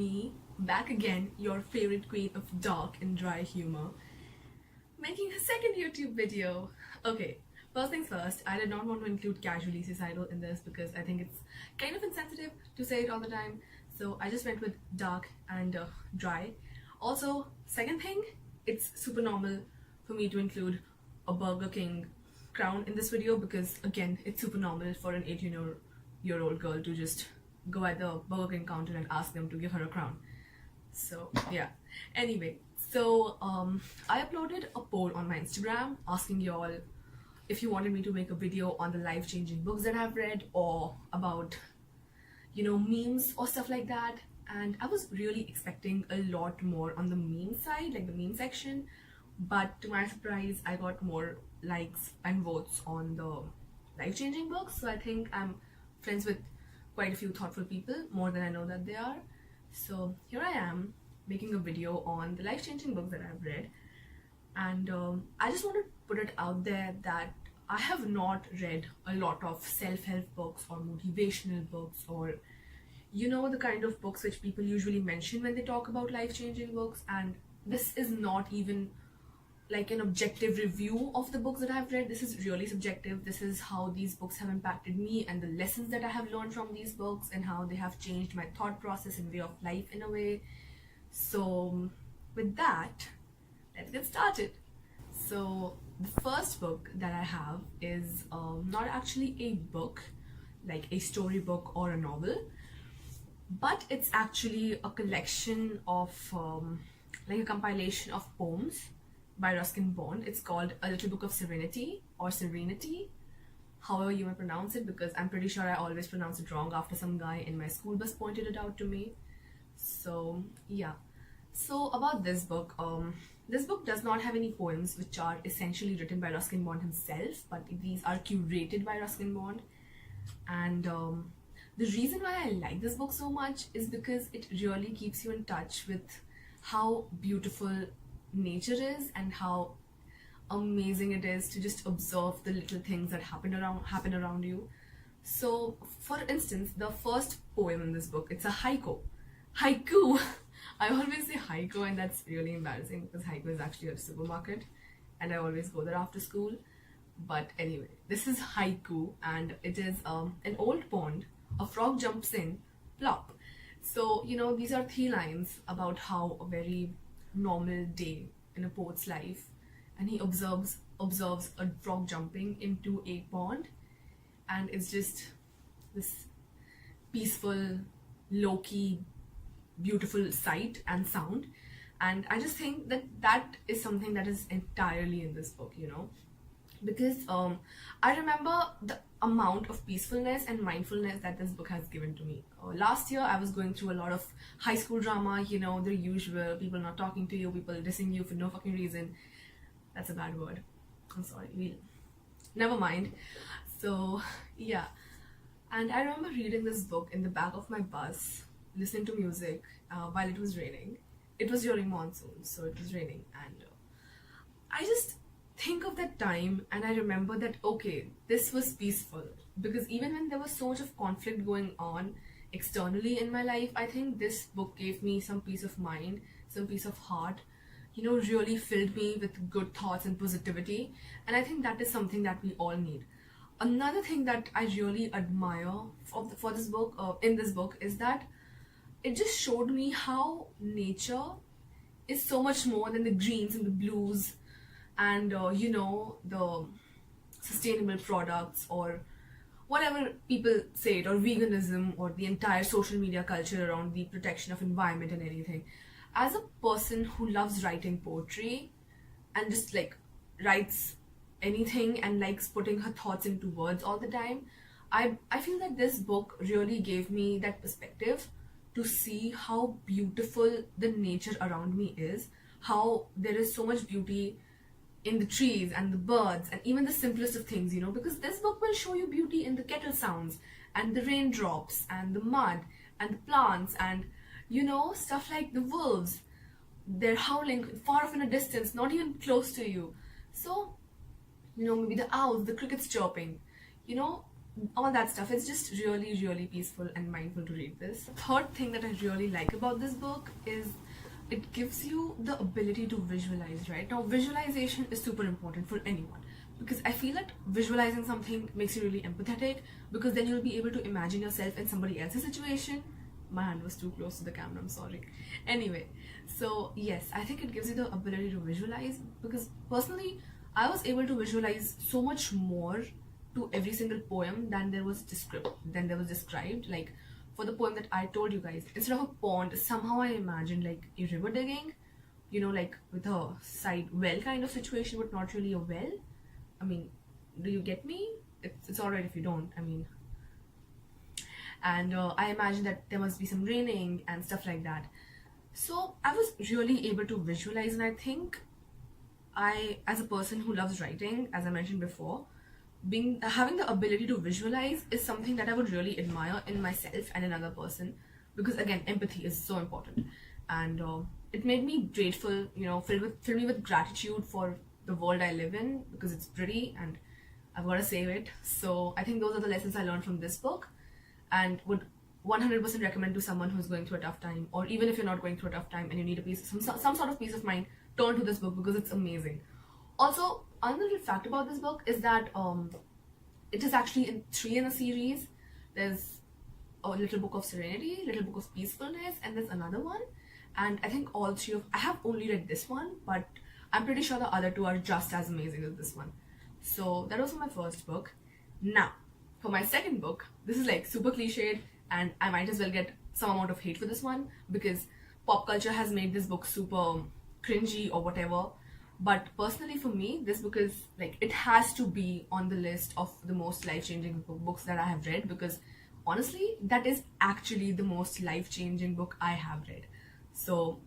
me, back again, your favorite queen of dark and dry humor, making a second YouTube video. Okay, first things first, I did not want to include casually suicidal in this because I think it's kind of insensitive to say it all the time. So I just went with dark and dry. Also, second thing, it's super normal for me to include a Burger King crown in this video because again, it's super normal for an 18-year-old girl to just go at the Burger King counter and ask them to give her a crown. So yeah, anyway, so I uploaded a poll on my Instagram asking y'all if you wanted me to make a video on the life-changing books that I've read or about, you know, memes or stuff like that. And I was really expecting a lot more on the meme side, like the meme section, but to my surprise I got more likes and votes on the life-changing books. So I think I'm friends with quite a few thoughtful people, more than I know that they are. So here I am making a video on the life-changing books that I've read, and I just want to put it out there that I have not read a lot of self-help books or motivational books or, you know, the kind of books which people usually mention when they talk about life-changing books. And this is not even like an objective review of the books that I've read. This is really subjective. This is how these books have impacted me and the lessons that I have learned from these books and how they have changed my thought process and way of life in a way. So with that, let's get started. So the first book that I have is not actually a book, like a storybook or a novel, but it's actually a collection of like a compilation of poems by Ruskin. It's called A Little Book of Serenity or Serenity, however you may pronounce it, because I'm pretty sure I always pronounce it wrong after some guy in my school bus pointed it out to me. So yeah, so about this book does not have any poems which are essentially written by Ruskin himself, but these are curated by Ruskin. And the reason why I like this book so much is because it really keeps you in touch with how beautiful nature is and how amazing it is to just observe the little things that happen around you. So for instance, the first poem in this book, it's a haiku. I always say haiku, and that's really embarrassing because haiku is actually a supermarket and I always go there after school. But anyway, this is haiku, and it is an old pond, a frog jumps in, plop. So, you know, these are 3 lines about how a very normal day in a poet's life, and he observes a frog jumping into a pond, and it's just this peaceful, low-key, beautiful sight and sound. And I just think that that is something that is entirely in this book, you know, because I remember the amount of peacefulness and mindfulness that this book has given to me. Last year I was going through a lot of high school drama, you know, the usual, people not talking to you, people dissing you for no fucking reason. That's a bad word, I'm sorry, never mind. So yeah, and I remember reading this book in the back of my bus, listening to music while it was raining. It was during monsoon, so it was raining, and I just think of that time and I remember that, okay, this was peaceful, because even when there was so much of conflict going on externally in my life, I think this book gave me some peace of mind, some peace of heart, you know, really filled me with good thoughts and positivity. And I think that is something that we all need. Another thing that I really admire for this book, in this book, is that it just showed me how nature is so much more than the greens and the blues and you know, the sustainable products or whatever people say it, or veganism, or the entire social media culture around the protection of environment and everything. As a person who loves writing poetry and just like writes anything and likes putting her thoughts into words all the time, I feel that this book really gave me that perspective to see how beautiful the nature around me is, how there is so much beauty in the trees and the birds and even the simplest of things, you know, because this book will show you beauty in the kettle sounds and the raindrops and the mud and the plants and, you know, stuff like the wolves. They're howling far off in a distance, not even close to you. So, you know, maybe the owls, the crickets chirping, you know, all that stuff. It's just really, really peaceful and mindful to read this. The third thing that I really like about this book is it gives you the ability to visualize, right? Now, visualization is super important for anyone because I feel that visualizing something makes you really empathetic, because then you'll be able to imagine yourself in somebody else's situation. My hand was too close to the camera, I'm sorry. Anyway, so yes, I think it gives you the ability to visualize, because personally, I was able to visualize so much more to every single poem than there was described. Like, for the poem that I told you guys, instead of a pond, somehow I imagined like a river digging, you know, like with a side well kind of situation, but not really a well. I mean, do you get me? It's alright if you don't, I mean. And I imagined that there must be some raining and stuff like that. So I was really able to visualize, and I think I, as a person who loves writing, as I mentioned before, having the ability to visualize is something that I would really admire in myself and another person, because again, empathy is so important. And it made me grateful, you know, filled me with gratitude for the world I live in, because it's pretty and I've got to save it. So I think those are the lessons I learned from this book, and would 100% recommend to someone who's going through a tough time, or even if you're not going through a tough time and you need some sort of peace of mind, turn to this book because it's amazing. Also, another little fact about this book is that it is actually in 3 in a series. There's a Little Book of Serenity, Little Book of Peacefulness, and there's another one. And I think all 3 of, I have only read this one, but I'm pretty sure the other 2 are just as amazing as this one. So that was my first book. Now, for my second book, this is like super cliched, and I might as well get some amount of hate for this one because pop culture has made this book super cringy or whatever. But personally for me, this book is like, it has to be on the list of the most life-changing books that I have read, because honestly, that is actually the most life-changing book I have read. So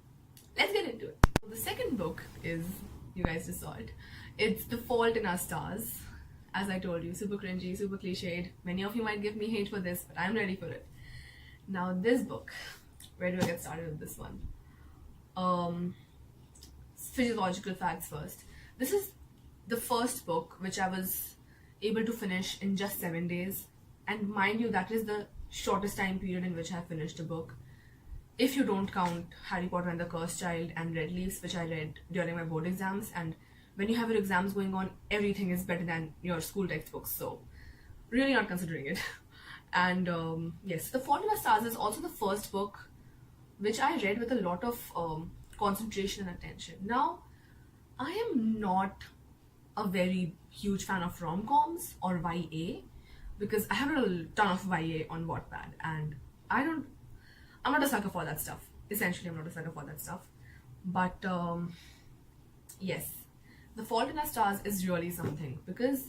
let's get into it. The second book is, you guys just saw it, it's The Fault in Our Stars. As I told you, super cringy, super cliched. Many of you might give me hate for this, but I'm ready for it. Now this book, where do I get started with this one? Physiological facts first. This is the first book which I was able to finish in just 7 days. And mind you, that is the shortest time period in which I finished a book. If you don't count Harry Potter and the Cursed Child and Red Leaves, which I read during my board exams. And when you have your exams going on, everything is better than your school textbooks. So really not considering it. And yes, The Fault in Our Stars is also the first book which I read with a lot of concentration and attention. Now, I am not a very huge fan of rom-coms or YA, because I have read a ton of YA on Wattpad, and I'm not a sucker for that stuff. Essentially, I'm not a sucker for that stuff. But yes, The Fault in Our Stars is really something, because,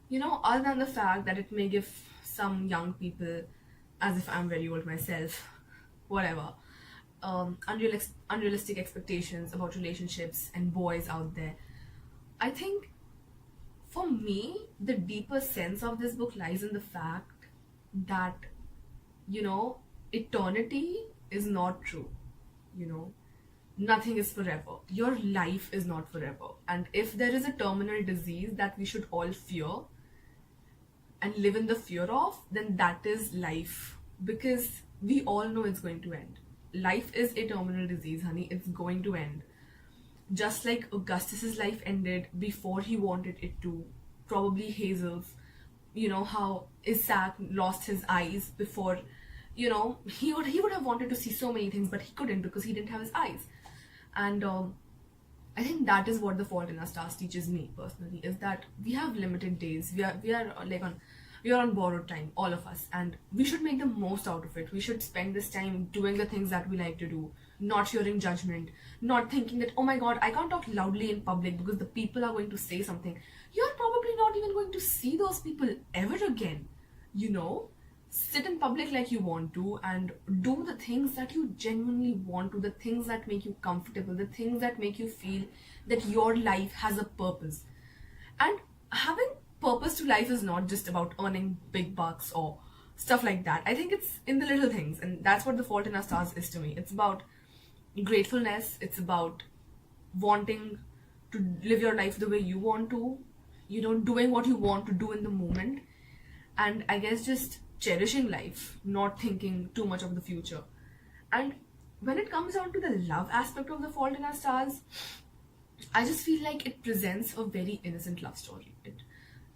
you know, other than the fact that it may give some young people, as if I'm very old myself, whatever, unrealistic expectations about relationships and boys out there, I think for me, the deeper sense of this book lies in the fact that, you know, eternity is not true. You know, nothing is forever. Your life is not forever. And if there is a terminal disease that we should all fear and live in the fear of, then that is life. Because we all know it's going to end. Life is a terminal disease, honey. It's going to end. Just like Augustus's life ended before he wanted it to. Probably Hazel's. You know how Isaac lost his eyes before, you know, he would have wanted to see so many things, but he couldn't because he didn't have his eyes. And I think that is what The Fault in Our Stars teaches me personally, is that we have limited days. We are on borrowed time, all of us, and we should make the most out of it. We should spend this time doing the things that we like to do, not fearing judgment, not thinking that, oh my god, I can't talk loudly in public because the people are going to say something. You're probably not even going to see those people ever again. You know, sit in public like you want to and do the things that you genuinely want to, the things that make you comfortable, the things that make you feel that your life has a purpose. And having purpose to life is not just about earning big bucks or stuff like that. I think it's in the little things, and that's what The Fault in Our Stars is to me. It's about gratefulness. It's about wanting to live your life the way you want to, you know, doing what you want to do in the moment. and I guess just cherishing life, not thinking too much of the future. And when it comes down to the love aspect of The Fault in Our Stars, I just feel like it presents a very innocent love story. It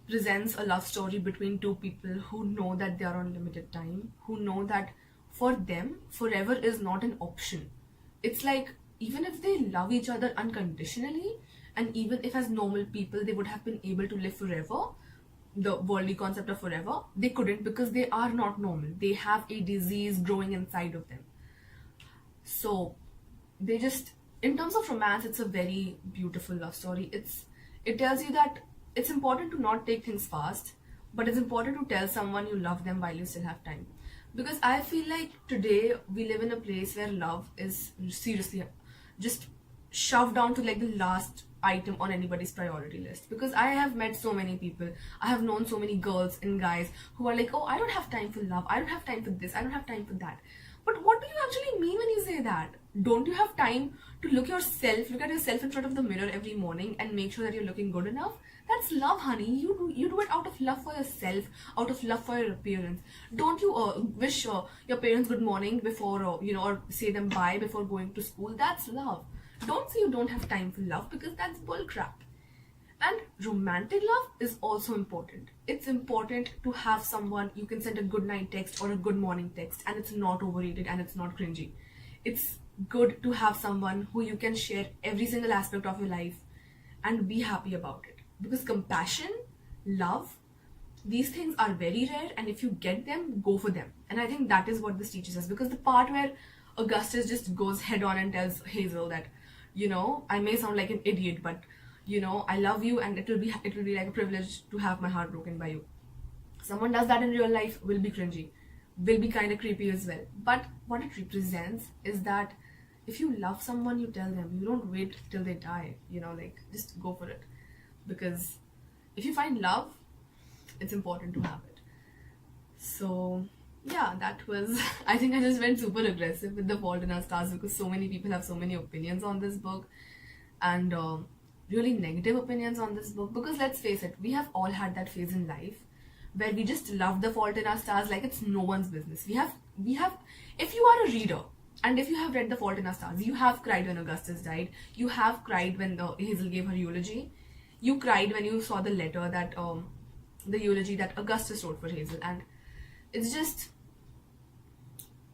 presents a love story between two people who know that they are on limited time, who know that for them, forever is not an option. It's like, even if they love each other unconditionally, and even if as normal people they would have been able to live forever, the worldly concept of forever, they couldn't because they are not normal. They have a disease growing inside of them. So they just, in terms of romance, it's a very beautiful love story. It tells you that it's important to not take things fast, but it's important to tell someone you love them while you still have time. Because I feel like today we live in a place where love is seriously just shoved down to like the last item on anybody's priority list. Because I have met so many people, I have known so many girls and guys who are like, oh, I don't have time for love, I don't have time for this, I don't have time for that. But what do you actually mean when you say that? Don't you have time to look at yourself in front of the mirror every morning and make sure that you're looking good enough? That's love, honey. You do it out of love for yourself, out of love for your appearance. Don't you wish your parents good morning before, or say them bye before going to school? That's love. Don't say you don't have time for love, because that's bull crap. And romantic love is also important. It's important to have someone you can send a good night text or a good morning text, and it's not overrated and it's not cringy. It's good to have someone who you can share every single aspect of your life and be happy about it. Because compassion, love, these things are very rare, and if you get them, go for them. And I think that is what this teaches us. Because the part where Augustus just goes head on and tells Hazel that, I may sound like an idiot, but I love you, and it will be like a privilege to have my heart broken by you. Someone does that in real life will be cringy, will be kind of creepy as well. But what it represents is that if you love someone, you tell them. You don't wait till they die, just go for it. Because if you find love, it's important to have it. So yeah, that was, I think I just went super aggressive with The Fault in Our Stars, because so many people have so many opinions on this book, and really negative opinions on this book. Because let's face it, we have all had that phase in life where we just love The Fault in Our Stars like it's no one's business. We have, if you are a reader, and if you have read The Fault in Our Stars, you have cried when Augustus died. You have cried when Hazel gave her eulogy. You cried when you saw the letter that, the eulogy that Augustus wrote for Hazel. And it's just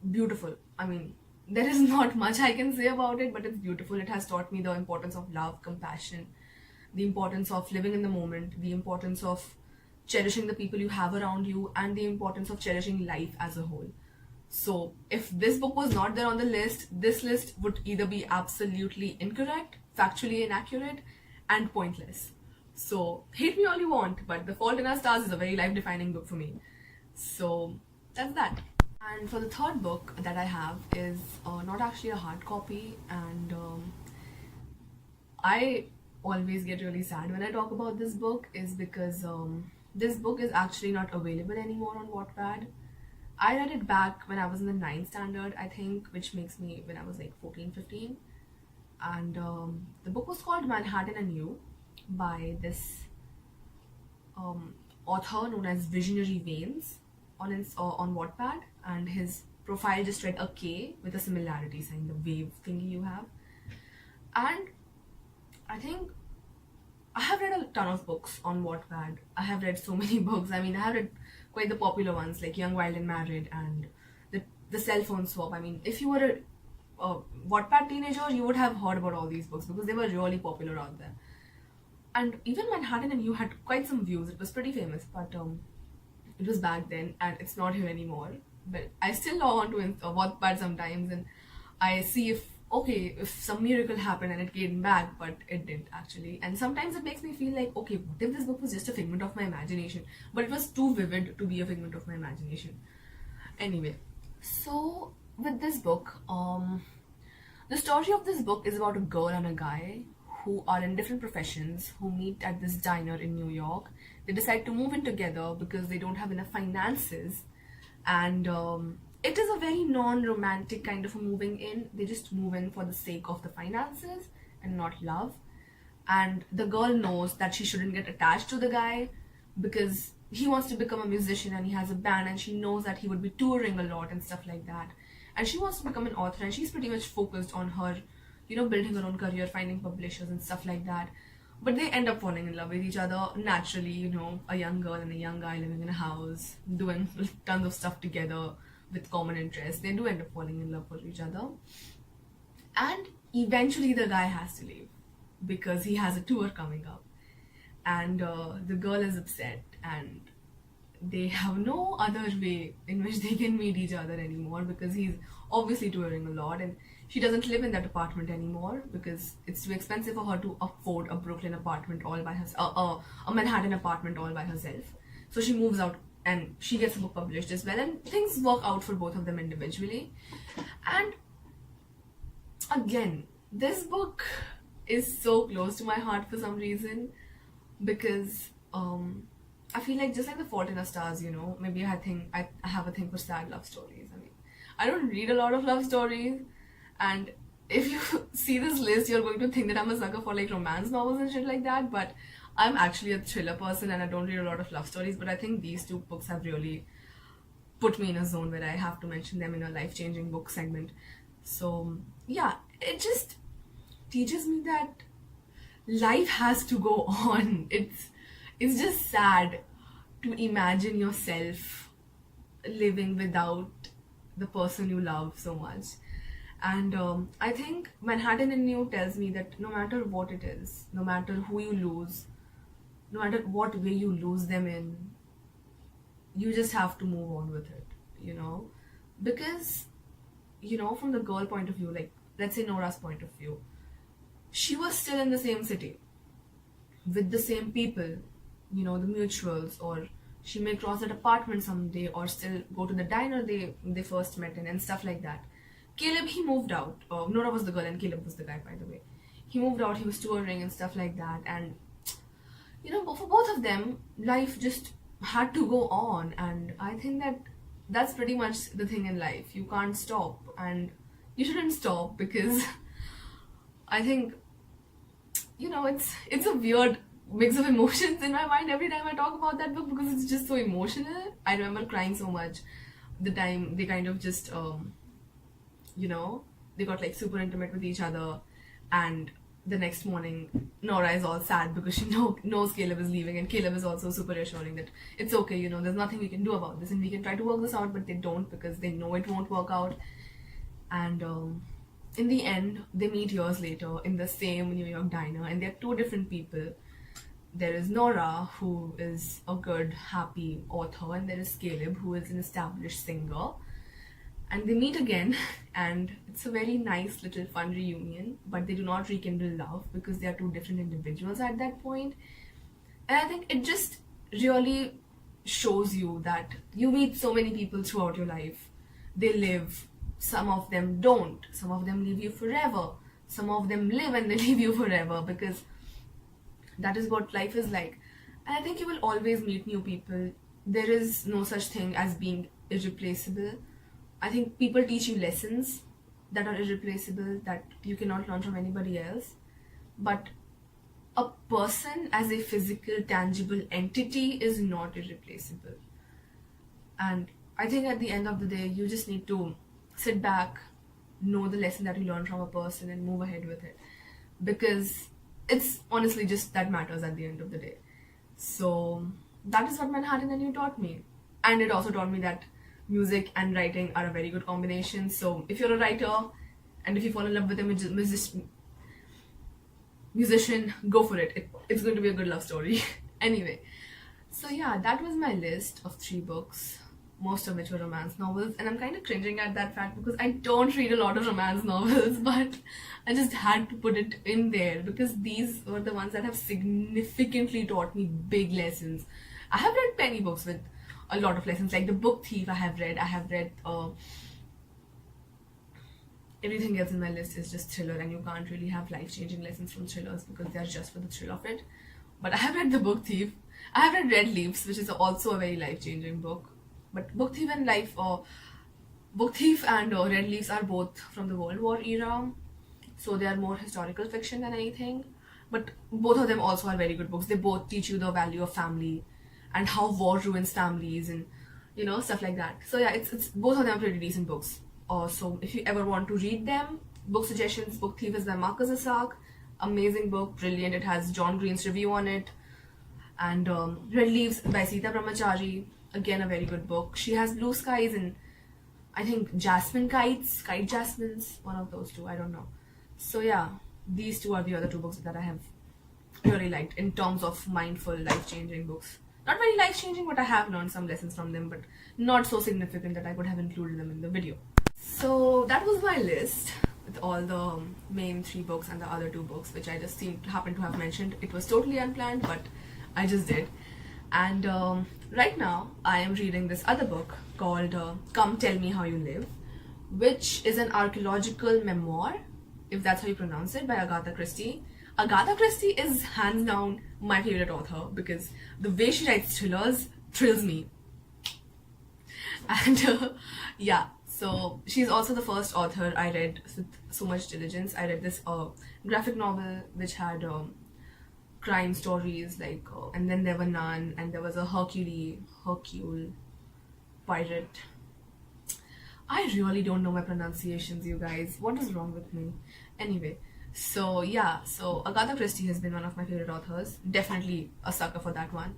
beautiful. I mean, there is not much I can say about it, but it's beautiful. It has taught me the importance of love, compassion, the importance of living in the moment, the importance of cherishing the people you have around you, and the importance of cherishing life as a whole. So if this book was not there on the list, this list would either be absolutely incorrect, factually inaccurate, and pointless. So hate me all you want, but The Fault in Our Stars is a very life-defining book for me. So that's that. And for the third book that I have is not actually a hard copy, and I always get really sad when I talk about this book, is because this book is actually not available anymore on Wattpad. I read it back when I was in the 9th standard, I think, which makes me when I was like 14, 15. And the book was called Manhattan and You by this author known as Visionary Veins on Wattpad, and his profile just read a K with a similarity sign, the wave thingy you have. And I think I have read a ton of books on Wattpad. I have read so many books. I mean, I have read quite the popular ones like Young, Wild and Married and the Cell Phone Swap. I mean, if you were a Wattpad teenager, you would have heard about all these books because they were really popular out there. And even Manhattan and You had quite some views. It was pretty famous, but it was back then and it's not here anymore. But I still log on to Wattpad sometimes and I see if some miracle happened and it came back, but it didn't actually. And sometimes it makes me feel like, okay, what if this book was just a figment of my imagination? But it was too vivid to be a figment of my imagination. Anyway, so with this book, the story of this book is about a girl and a guy who are in different professions, who meet at this diner in New York. They decide to move in together because they don't have enough finances, and it is a very non-romantic kind of a moving in. They just move in for the sake of the finances and not love. And the girl knows that she shouldn't get attached to the guy because he wants to become a musician and he has a band, and she knows that he would be touring a lot and stuff like that. And she wants to become an author, and she's pretty much focused on her, building her own career, finding publishers and stuff like that. But they end up falling in love with each other naturally, a young girl and a young guy living in a house, doing tons of stuff together with common interests. They do end up falling in love with each other. And eventually the guy has to leave because he has a tour coming up. And the girl is upset, and they have no other way in which they can meet each other anymore, because he's obviously touring a lot, and she doesn't live in that apartment anymore because it's too expensive for her to afford a Brooklyn apartment all by herself, a Manhattan apartment all by herself. So she moves out and she gets a book published as well, and things work out for both of them individually. And again, this book is so close to my heart for some reason, because I feel like, just like The Fault in Our Stars, maybe I have a thing for sad love stories. I mean, I don't read a lot of love stories, and if you see this list, you're going to think that I'm a sucker for like romance novels and shit like that, but I'm actually a thriller person and I don't read a lot of love stories. But I think these two books have really put me in a zone where I have to mention them in a life-changing book segment. So yeah, it just teaches me that life has to go on. It's just sad to imagine yourself living without the person you love so much. And I think Manhattan in You tells me that no matter what it is, no matter who you lose, no matter what way you lose them in, you just have to move on with it, because, from the girl point of view, like, let's say Nora's point of view, she was still in the same city with the same people, the mutuals, or she may cross that apartment someday, or still go to the diner they first met in and stuff like that. Caleb, he moved out. Nora was the girl and Caleb was the guy, by the way. He moved out, he was touring and stuff like that, and for both of them, life just had to go on. And I think that that's pretty much the thing in life. You can't stop, and you shouldn't stop, because I think, it's a weird mix of emotions in my mind every time I talk about that book, because it's just so emotional. I remember crying so much the time they kind of just they got like super intimate with each other, and the next morning Nora is all sad because she knows Caleb is leaving, and Caleb is also super reassuring that it's okay, there's nothing we can do about this, and we can try to work this out, but they don't, because they know it won't work out. And in the end, they meet years later in the same New York diner, and they're two different people. There is Nora, who is a good, happy author, and there is Caleb, who is an established singer. And they meet again, and it's a very nice little fun reunion, but they do not rekindle love because they are two different individuals at that point. And I think it just really shows you that you meet so many people throughout your life. They live, some of them don't, some of them leave you forever, some of them live and they leave you forever, because that is what life is like. And I think you will always meet new people. There is no such thing as being irreplaceable. I think people teach you lessons that are irreplaceable, that you cannot learn from anybody else. But a person as a physical, tangible entity is not irreplaceable. And I think at the end of the day, you just need to sit back, know the lesson that you learned from a person, and move ahead with it. Because it's honestly just that matters at the end of the day. So that is what Manhattan and You taught me. And it also taught me that music and writing are a very good combination. So if you're a writer and if you fall in love with a musician, go for it. It's going to be a good love story. Anyway, so yeah, that was my list of 3 books, most of which were romance novels. And I'm kind of cringing at that fact because I don't read a lot of romance novels, but I just had to put it in there because these were the ones that have significantly taught me big lessons. I have read many books with a lot of lessons, like The Book Thief I have read everything else in my list is just thriller, and you can't really have life-changing lessons from thrillers because they're just for the thrill of it. But I have read The Book Thief. I have read Red Leaves, which is also a very life-changing book. But Book Thief and Red Leaves are both from the World War era, so they are more historical fiction than anything. But both of them also are very good books. They both teach you the value of family and how war ruins families and stuff like that. So yeah, it's both of them are pretty decent books. So if you ever want to read them, book suggestions: Book Thief is by Marcus Isaac. Amazing book, brilliant. It has John Green's review on it. And Red Leaves by Sita Brahmachari, again a very good book. She has Blue Skies and I think Jasmine Kites, Kite Jasmines, one of those two, I don't know. So yeah, these two are the other two books that I have really liked in terms of mindful, life-changing books. Not very life-changing, but I have learned some lessons from them, but not so significant that I could have included them in the video. So that was my list with all the main 3 books and the other 2 books, which I just happened to have mentioned. It was totally unplanned, but I just did. And right now I am reading this other book called Come Tell Me How You Live, which is an archaeological memoir, if that's how you pronounce it, by Agatha Christie. Agatha Christie is hands down my favorite author because the way she writes thrillers thrills me. And yeah, so she's also the first author I read with so much diligence. I read this graphic novel which had crime stories like and then there were none, and there was a Hercule pirate. I really don't know my pronunciations, you guys. What is wrong with me? Anyway, so yeah, so Agatha Christie has been one of my favorite authors. Definitely a sucker for that one.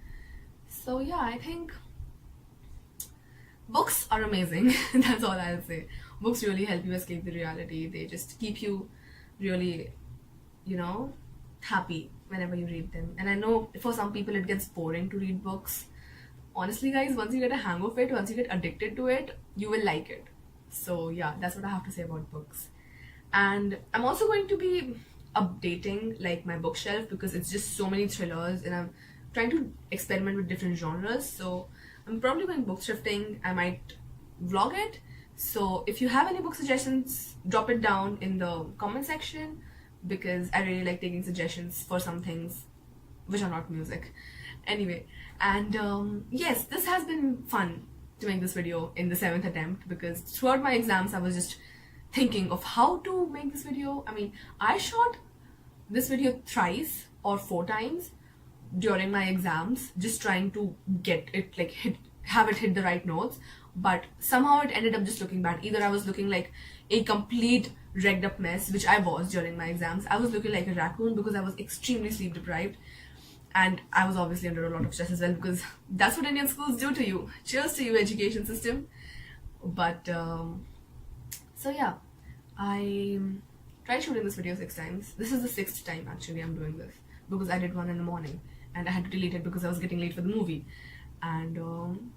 So yeah, I think books are amazing. That's all I'll say. Books really help you escape the reality. They just keep you really, happy whenever you read them. And I know for some people it gets boring to read books. Honestly guys, once you get a hang of it, once you get addicted to it, you will like it. So yeah, that's what I have to say about books. And I'm also going to be updating like my bookshelf because it's just so many thrillers and I'm trying to experiment with different genres. So I'm probably going book thrifting. I might vlog it. So if you have any book suggestions, drop it down in the comment section because I really like taking suggestions for some things which are not music. Anyway, and yes, this has been fun to make this video in the 7th attempt because throughout my exams I was just thinking of how to make this video. I mean, I shot this video thrice or 4 times during my exams, just trying to get it like have it hit the right notes, but somehow it ended up just looking bad. Either I was looking like a complete wrecked up mess, which I was during my exams. I was looking like a raccoon because I was extremely sleep deprived, and I was obviously under a lot of stress as well because that's what Indian schools do to you. Cheers to you, education system. But so yeah, I tried shooting this video 6 times. This is the 6th time actually I'm doing this because I did one in the morning and I had to delete it because I was getting late for the movie. And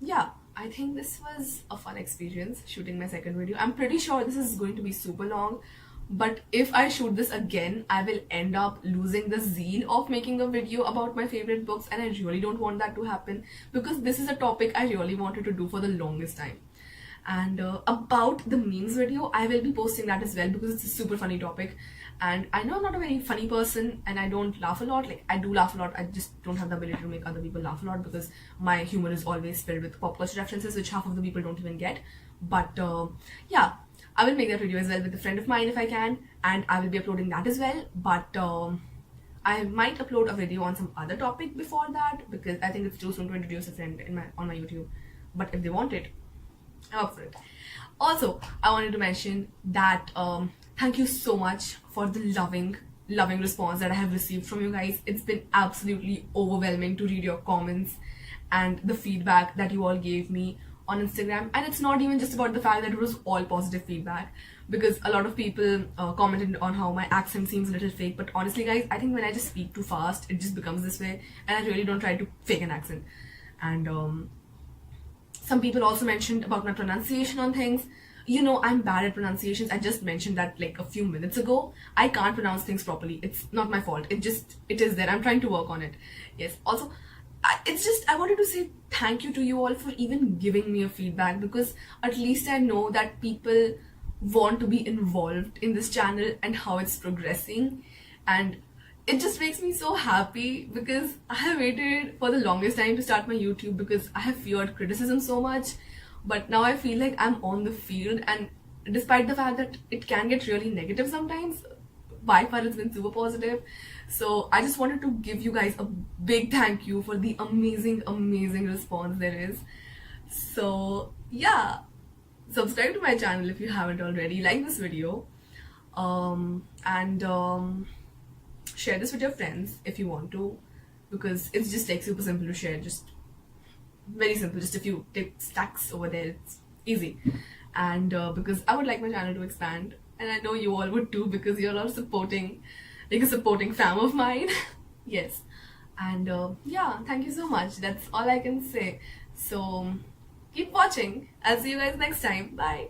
yeah, I think this was a fun experience shooting my 2nd video. I'm pretty sure this is going to be super long, but if I shoot this again, I will end up losing the zeal of making a video about my favorite books, and I really don't want that to happen because this is a topic I really wanted to do for the longest time. And about the memes video, I will be posting that as well because it's a super funny topic. And I know I'm not a very funny person and I don't laugh a lot. Like, I do laugh a lot, I just don't have the ability to make other people laugh a lot because my humor is always filled with pop culture references which half of the people don't even get. But yeah, I will make that video as well with a friend of mine if I can, and I will be uploading that as well. But I might upload a video on some other topic before that because I think it's too soon to introduce a friend on my YouTube. But if they want it, I'm up for it. Also, I wanted to mention that thank you so much for the loving response that I have received from you guys. It's been absolutely overwhelming to read your comments and the feedback that you all gave me on Instagram. And it's not even just about the fact that it was all positive feedback, because a lot of people commented on how my accent seems a little fake. But honestly guys, I think when I just speak too fast, it just becomes this way, and I really don't try to fake an accent. And some people also mentioned about my pronunciation on things. You know, I'm bad at pronunciations. I just mentioned that like a few minutes ago. I can't pronounce things properly. It's not my fault. It is there. I'm trying to work on it. Yes. Also, I wanted to say thank you to you all for even giving me a feedback, because at least I know that people want to be involved in this channel and how it's progressing. And it just makes me so happy because I have waited for the longest time to start my YouTube because I have feared criticism so much. But now I feel like I'm on the field, and despite the fact that it can get really negative sometimes, by far it's been super positive. So I just wanted to give you guys a big thank you for the amazing response there is. So yeah, subscribe to my channel if you haven't already, like this video, and share this with your friends if you want to, because it's just like super simple to share, just very simple, just a few stacks over there, it's easy. And because I would like my channel to expand, and I know you all would too, because you're all supporting, like a supporting fam of mine. Yes. And yeah, thank you so much, that's all I can say. So keep watching, I'll see you guys next time, bye.